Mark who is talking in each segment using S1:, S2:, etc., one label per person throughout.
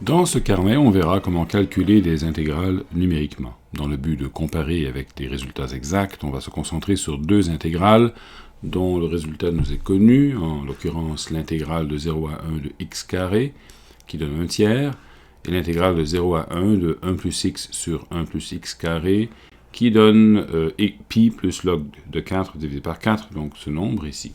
S1: Dans ce carnet, on verra comment calculer des intégrales numériquement. Dans le but de comparer avec des résultats exacts, on va se concentrer sur deux intégrales dont le résultat nous est connu, en l'occurrence l'intégrale de 0 à 1 de x carré, qui donne 1 tiers, et l'intégrale de 0 à 1 de 1 plus x sur 1 plus x carré, qui donne pi plus log de 4 divisé par 4, donc ce nombre ici.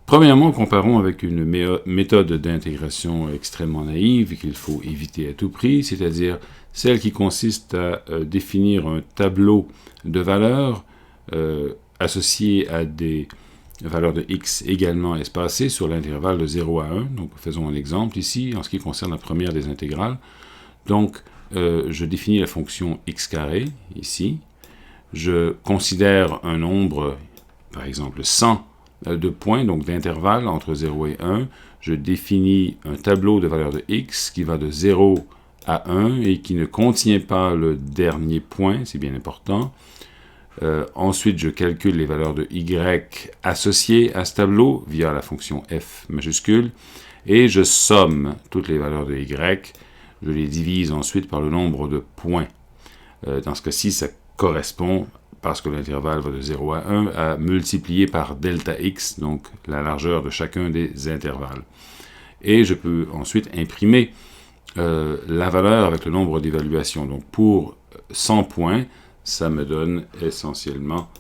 S1: Premièrement, comparons avec une méthode d'intégration extrêmement naïve qu'il faut éviter à tout prix, c'est-à-dire celle qui consiste à définir un tableau de valeurs associées à des valeurs de x également espacées sur l'intervalle de 0 à 1. Donc, faisons un exemple ici, en ce qui concerne la première des intégrales. Donc, je définis la fonction x carré, ici. Je considère un nombre, par exemple 100, de points, donc d'intervalles entre 0 et 1. Je définis un tableau de valeurs de x qui va de 0 à 1 et qui ne contient pas le dernier point, c'est bien important. Ensuite, je calcule les valeurs de y associées à ce tableau via la fonction f majuscule et je somme toutes les valeurs de y. Je les divise ensuite par le nombre de points. Dans ce cas-ci, ça correspond, parce que l'intervalle va de 0 à 1, à multiplier par delta x, donc la largeur de chacun des intervalles. Et je peux ensuite imprimer la valeur avec le nombre d'évaluations. Donc pour 100 points, ça me donne essentiellement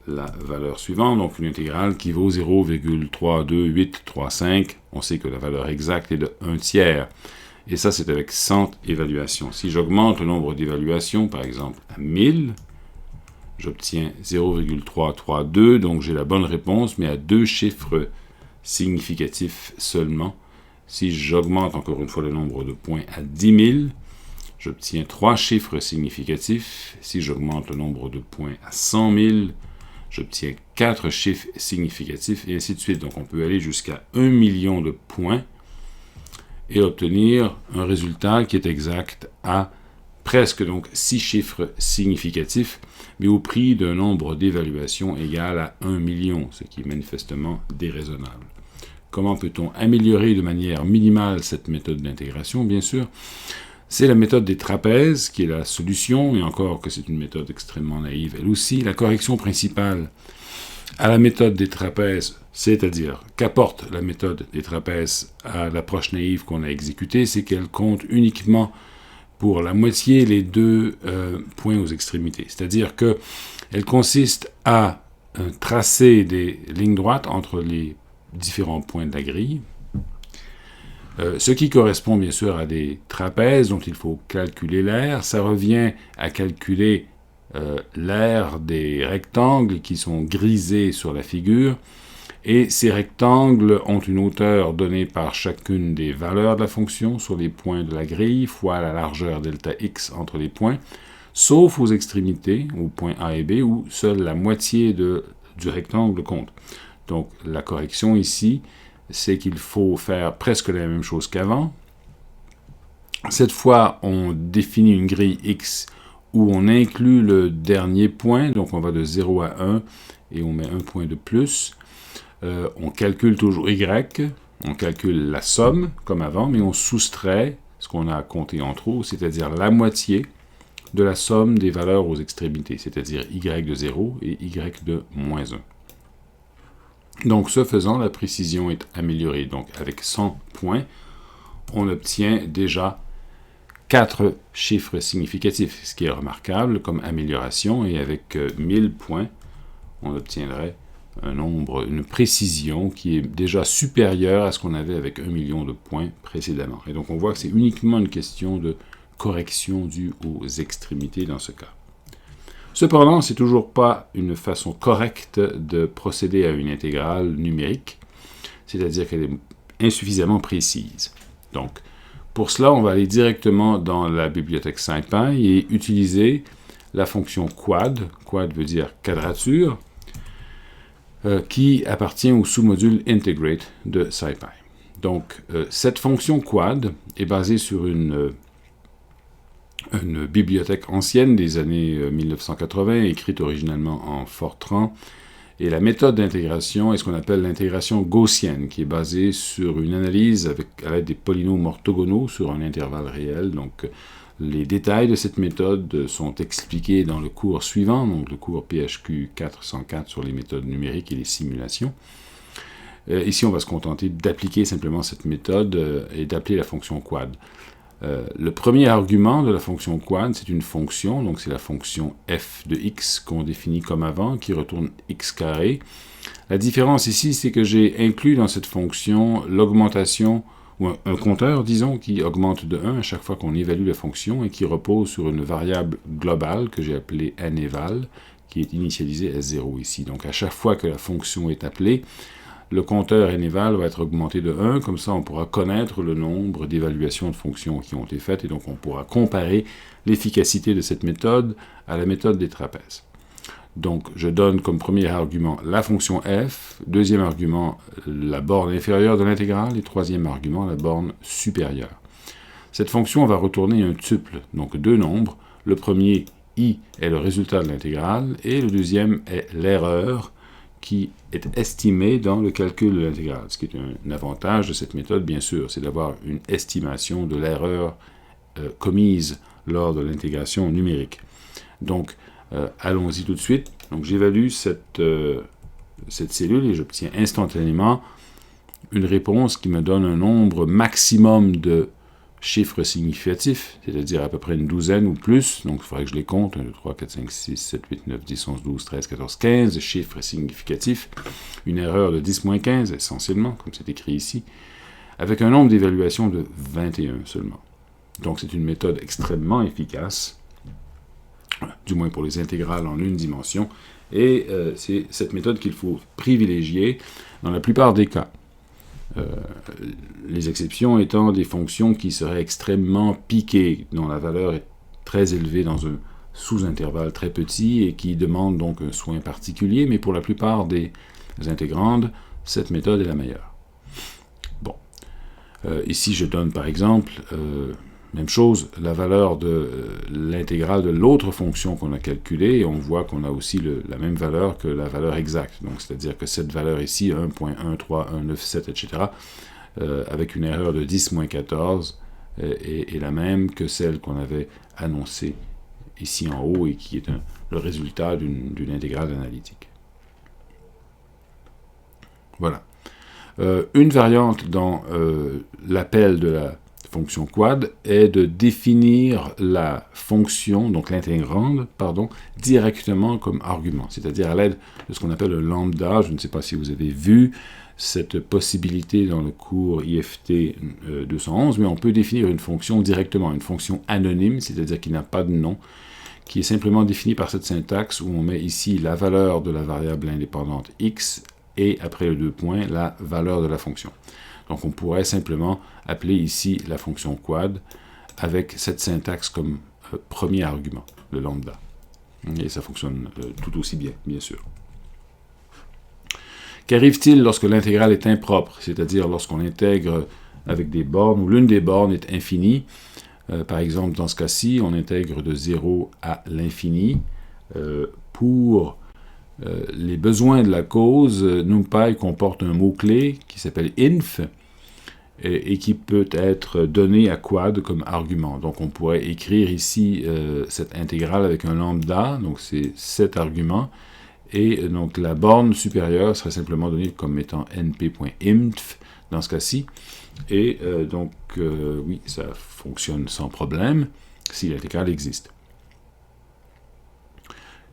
S1: la valeur suivante, donc une intégrale qui vaut 0,32835. On sait que la valeur exacte est de 1 tiers. Et ça, c'est avec 100 évaluations. Si j'augmente le nombre d'évaluations, par exemple, à 1000, j'obtiens 0,332, donc j'ai la bonne réponse, mais à 2 chiffres significatifs seulement. Si j'augmente encore une fois le nombre de points à 10 000, j'obtiens 3 chiffres significatifs. Si j'augmente le nombre de points à 100 000, j'obtiens 4 chiffres significatifs, et ainsi de suite. Donc on peut aller jusqu'à 1 million de points et obtenir un résultat qui est exact à presque donc 6 chiffres significatifs, mais au prix d'un nombre d'évaluations égal à 1 million, ce qui est manifestement déraisonnable. Comment peut-on améliorer de manière minimale cette méthode d'intégration? Bien sûr, c'est la méthode des trapèzes qui est la solution, et encore que c'est une méthode extrêmement naïve elle aussi. La correction principale à la méthode des trapèzes, c'est-à-dire qu'apporte la méthode des trapèzes à l'approche naïve qu'on a exécutée, c'est qu'elle compte uniquement pour la moitié les 2 points aux extrémités. C'est-à-dire qu'elle consiste à tracer des lignes droites entre les différents points de la grille, ce qui correspond bien sûr à des trapèzes dont il faut calculer l'aire. Ça revient à calculer l'aire des rectangles qui sont grisés sur la figure, et ces rectangles ont une hauteur donnée par chacune des valeurs de la fonction sur les points de la grille, fois la largeur delta x entre les points, sauf aux extrémités, aux points A et B, où seule la moitié du rectangle compte. Donc la correction ici, c'est qu'il faut faire presque la même chose qu'avant. Cette fois, on définit une grille x où on inclut le dernier point, donc on va de 0 à 1 et on met un point de plus. On calcule toujours y, on calcule la somme comme avant, mais on soustrait ce qu'on a compté en trop, c'est-à-dire la moitié de la somme des valeurs aux extrémités, c'est-à-dire y de 0 et y de moins 1. Donc, ce faisant, la précision est améliorée. Donc, avec 100 points, on obtient déjà 4 chiffres significatifs, ce qui est remarquable comme amélioration, et avec 1000 points, on obtiendrait une précision qui est déjà supérieure à ce qu'on avait avec 1 million de points précédemment. Et donc, on voit que c'est uniquement une question de correction due aux extrémités dans ce cas. Cependant, ce n'est toujours pas une façon correcte de procéder à une intégrale numérique, c'est-à-dire qu'elle est insuffisamment précise. Donc, pour cela, on va aller directement dans la bibliothèque SciPy et utiliser la fonction quad. Quad veut dire quadrature, qui appartient au sous-module integrate de SciPy. Donc, cette fonction quad est basée sur une bibliothèque ancienne des années 1980, écrite originalement en Fortran. Et la méthode d'intégration est ce qu'on appelle l'intégration gaussienne, qui est basée sur une analyse à l'aide des polynômes orthogonaux sur un intervalle réel. Donc, les détails de cette méthode sont expliqués dans le cours suivant, donc le cours PHQ 404 sur les méthodes numériques et les simulations. Ici, on va se contenter d'appliquer simplement cette méthode et d'appeler la fonction quad. Le premier argument de la fonction quad, c'est une fonction, donc c'est la fonction f de x qu'on définit comme avant, qui retourne x carré. La différence ici, c'est que j'ai inclus dans cette fonction l'augmentation, ou un compteur, disons, qui augmente de 1 à chaque fois qu'on évalue la fonction et qui repose sur une variable globale que j'ai appelée neval, qui est initialisée S0 ici. Donc à chaque fois que la fonction est appelée, le compteur neval va être augmenté de 1, comme ça on pourra connaître le nombre d'évaluations de fonctions qui ont été faites, et donc on pourra comparer l'efficacité de cette méthode à la méthode des trapèzes. Donc je donne comme premier argument la fonction f, deuxième argument la borne inférieure de l'intégrale, et troisième argument la borne supérieure. Cette fonction va retourner un tuple, donc deux nombres. Le premier, i, est le résultat de l'intégrale, et le deuxième est l'erreur qui est estimée dans le calcul de l'intégrale. Ce qui est un avantage de cette méthode, bien sûr, c'est d'avoir une estimation de l'erreur commise lors de l'intégration numérique. Donc, allons-y tout de suite. Donc, j'évalue cette cellule et j'obtiens instantanément une réponse qui me donne un nombre maximum de chiffres significatifs, c'est-à-dire à peu près une douzaine ou plus. Donc, il faudrait que je les compte. 1, 2, 3, 4, 5, 6, 7, 8, 9, 10, 11, 12, 13, 14, 15 chiffres significatifs. Une erreur de 10-15, essentiellement, comme c'est écrit ici, avec un nombre d'évaluations de 21 seulement. Donc, c'est une méthode extrêmement efficace, du moins pour les intégrales en une dimension, et c'est cette méthode qu'il faut privilégier dans la plupart des cas. Les exceptions étant des fonctions qui seraient extrêmement piquées, dont la valeur est très élevée dans un sous-intervalle très petit et qui demandent donc un soin particulier, mais pour la plupart des intégrandes, cette méthode est la meilleure. Bon. Ici, je donne par exemple, même chose, la valeur de l'intégrale de l'autre fonction qu'on a calculée, et on voit qu'on a aussi la même valeur que la valeur exacte. Donc, c'est-à-dire que cette valeur ici, 1.13197, etc., avec une erreur de 10-14, est la même que celle qu'on avait annoncée ici en haut et qui est le résultat d'une intégrale analytique. Voilà. Une variante dans l'appel de la fonction quad est de définir la fonction, donc l'intégrande, directement comme argument, c'est-à-dire à l'aide de ce qu'on appelle le lambda. Je ne sais pas si vous avez vu cette possibilité dans le cours IFT 211, mais on peut définir une fonction directement, une fonction anonyme, c'est-à-dire qui n'a pas de nom, qui est simplement définie par cette syntaxe où on met ici la valeur de la variable indépendante x et après le deux points, la valeur de la fonction. Donc on pourrait simplement appeler ici la fonction quad avec cette syntaxe comme premier argument, le lambda. Et ça fonctionne tout aussi bien, bien sûr. Qu'arrive-t-il lorsque l'intégrale est impropre, c'est-à-dire lorsqu'on intègre avec des bornes où l'une des bornes est infinie? Par exemple, dans ce cas-ci, on intègre de 0 à l'infini. Pour les besoins de la cause, NumPy comporte un mot-clé qui s'appelle inf et qui peut être donné à quad comme argument. Donc on pourrait écrire ici cette intégrale avec un lambda, donc c'est cet argument, et donc la borne supérieure serait simplement donnée comme étant np.inf dans ce cas-ci, et oui, ça fonctionne sans problème si l'intégrale existe.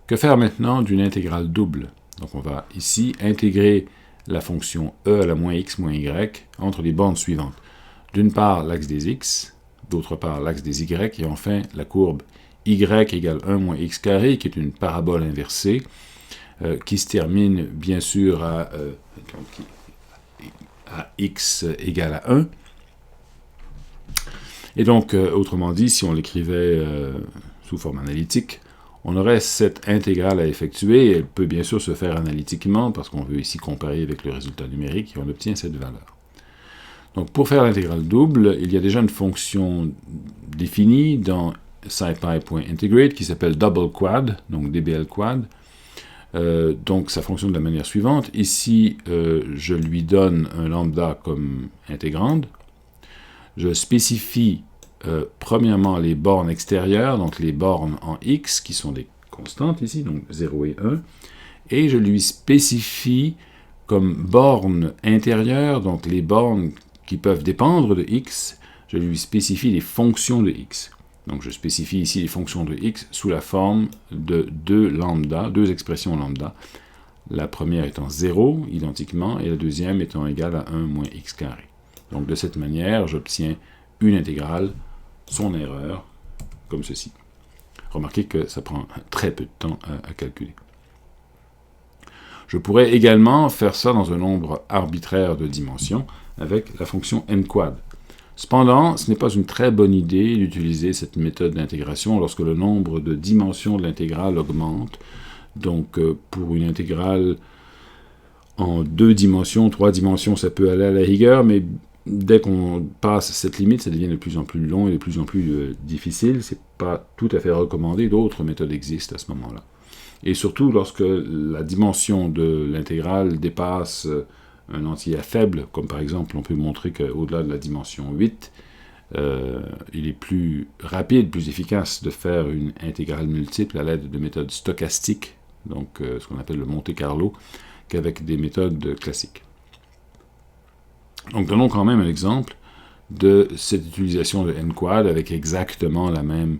S1: Que faire maintenant d'une intégrale double? Donc on va ici intégrer la fonction e à la moins x moins y entre les bornes suivantes. D'une part l'axe des x, d'autre part l'axe des y, et enfin la courbe y égale 1 moins x carré, qui est une parabole inversée, qui se termine bien sûr à x égale à 1. Et donc, autrement dit, si on l'écrivait sous forme analytique, on aurait cette intégrale à effectuer, et elle peut bien sûr se faire analytiquement, parce qu'on veut ici comparer avec le résultat numérique, et on obtient cette valeur. Donc pour faire l'intégrale double, il y a déjà une fonction définie dans scipy.integrate qui s'appelle double quad, donc dbl quad. Donc ça fonctionne de la manière suivante. Ici, je lui donne un lambda comme intégrande. Je spécifie premièrement les bornes extérieures, donc les bornes en x, qui sont des constantes ici, donc 0 et 1. Et je lui spécifie comme bornes intérieures, donc les bornes qui peuvent dépendre de x, je lui spécifie les fonctions de x. Donc je spécifie ici les fonctions de x sous la forme de deux expressions lambda. La première étant 0, identiquement, et la deuxième étant égale à 1 moins x carré. Donc de cette manière, j'obtiens une intégrale, son erreur, comme ceci. Remarquez que ça prend très peu de temps à calculer. Je pourrais également faire ça dans un nombre arbitraire de dimensions avec la fonction n quad. Cependant, ce n'est pas une très bonne idée d'utiliser cette méthode d'intégration lorsque le nombre de dimensions de l'intégrale augmente. Donc, pour une intégrale en 2 dimensions, 3 dimensions, ça peut aller à la rigueur, mais dès qu'on passe cette limite, ça devient de plus en plus long et de plus en plus difficile. Ce n'est pas tout à fait recommandé. D'autres méthodes existent à ce moment-là. Et surtout, lorsque la dimension de l'intégrale dépasse un entier à faible, comme par exemple, on peut montrer qu'au-delà de la dimension 8, il est plus rapide, plus efficace de faire une intégrale multiple à l'aide de méthodes stochastiques, donc ce qu'on appelle le Monte Carlo, qu'avec des méthodes classiques. Donc, donnons quand même un exemple de cette utilisation de n quad avec exactement la même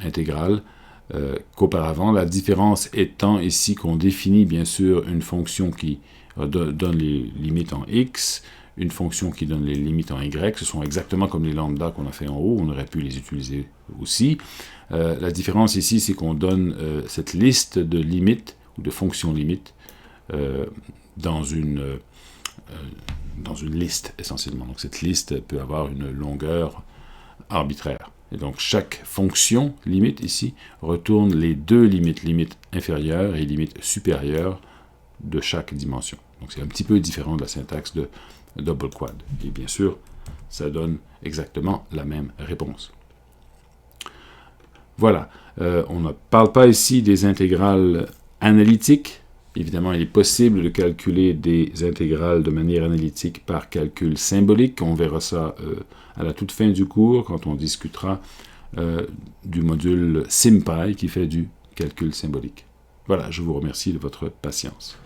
S1: intégrale qu'auparavant. La différence étant ici qu'on définit bien sûr une fonction qui donne les limites en x, une fonction qui donne les limites en y. Ce sont exactement comme les lambda qu'on a fait en haut, on aurait pu les utiliser aussi. La différence ici, c'est qu'on donne cette liste de limites, ou de fonctions limites, dans une liste essentiellement. Donc cette liste peut avoir une longueur arbitraire. Et donc chaque fonction limite ici retourne les deux limites, limite inférieure et limite supérieure de chaque dimension. Donc c'est un petit peu différent de la syntaxe de double quad. Et bien sûr, ça donne exactement la même réponse. Voilà. On ne parle pas ici des intégrales analytiques. Évidemment, il est possible de calculer des intégrales de manière analytique par calcul symbolique. On verra ça à la toute fin du cours, quand on discutera du module SymPy qui fait du calcul symbolique. Voilà, je vous remercie de votre patience.